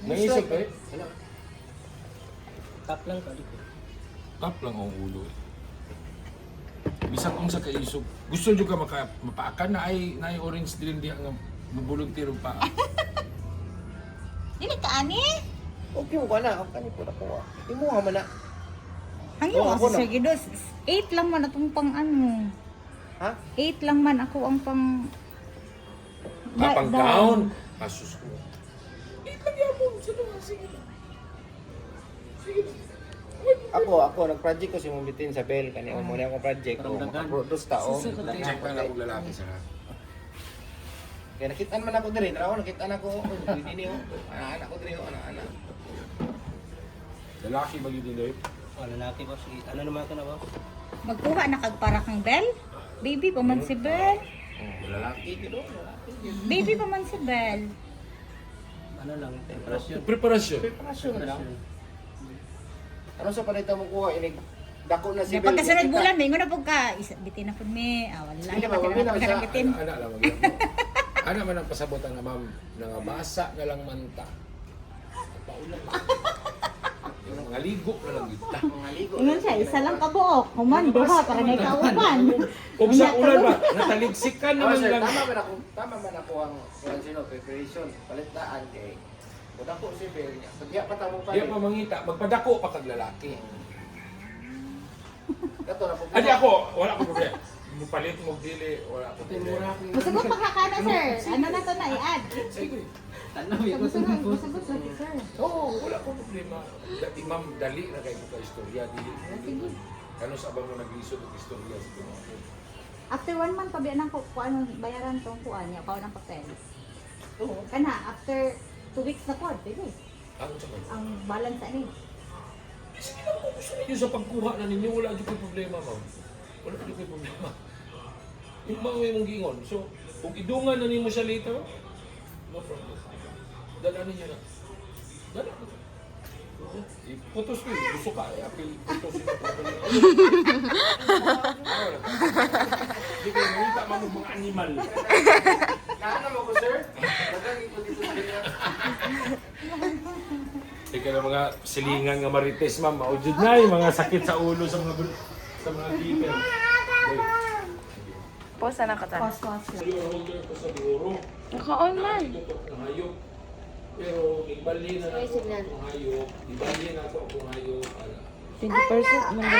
Naisip eh. Ano? Tap lang ka dito. Tap lang ang ulo. Bisag kung sa kaisog. Gusto nyo ka mapaakan na ay orange din diya nga mabuluntiro pa. Dili ka ani? Okay mo ka na. Ang kanil po na ko. Imo nga man na. Ang iyo ako kasi na. Sir Gidos, 8 lang man atong pang ano. Ha? 8 lang man ako ang pang Kapang gown. Asus ko. Ikan yan mo. Sige na. Sige na. Ako, nag-project ko si Mumitin sa Bell. Kanya mo na akong project ko. Produce tao. Check na lang kung lalaki sa Kaya nakitaan man ako diri. Tarawa, nakitaan ako. Hindi niyo. Anak ko diri. Anak. lalaki ba yun din Lalaki boss. Ano naman ito na boss? magkuha na kag para kang Bell. Baby pa man si Bell. Lalaki gino. Lalaki. Baby pa man si Bell. Ano lang, preparasyon. Preparasyon. Preparasyon lang. Ano sa panita mo kuha? Inig, dako na si Nga pagkasunod bulan, may na pug ka. Bitin na pud mi. Wala Hindi na ba, pati mabila na siya. bitin. Ana lang mag Ana man ang pasabutan nga ma'am nga basa na lang manta. Paulan. Yung mga ligo na lang kita. Mga ligo. Ingon siya, isa lang kabuok. Human, duha para may kauban. Ug sa ulan ba nataligsik ka Oh, naman sir, lang. tama man ako ang sino preparation. Palitaan kay Kuda ko si Bell niya. Pagya pa tamo pa. Di pa mangita, magpadako pa kag lalaki. Kato na po. Adi ako, wala ko problema. Mupalit mo dili, wala ko problema. Masagot pa ka na, sir. Ano na to na i-add? Sige. Masagot lagi, sir. Oo, wala ko problema. Dati ma'am, dali na kayo ka istorya. Dili. Sige. Ano sa abang mo nag-isod ng istorya sa mga After 1 month, pabiyan ng ano, bayaran tong kuan niya, pao ng papel. Oo. Kana, after 2 weeks na po, pwede. Ano sa mga? Ang balance ani. Sige lang kung gusto ninyo sa pagkuha na ninyo, wala dito yung problema, ma'am. Wala dito yung problema. Yung mga may mong giingon. So, kung idungan na ninyo siya later, no problem. Dala ninyo na. Dala ninyo. Iputos ko eh. Gusto ka eh. Apil, putos yung problem. Hindi kayo nakita mga mga animal. Naano mo ko sir? Dagang ito dito sa kanya. Ika na mga silingan nga marites, ma'am. Maujud na yung mga sakit sa ulo sa mga people. Posa na ka ta. Pause. Holder ko sa buro. Naka-on man. Ang hayop. Pero ibali na ako ang hayop. Ibali na ako ang hayop. 20% man.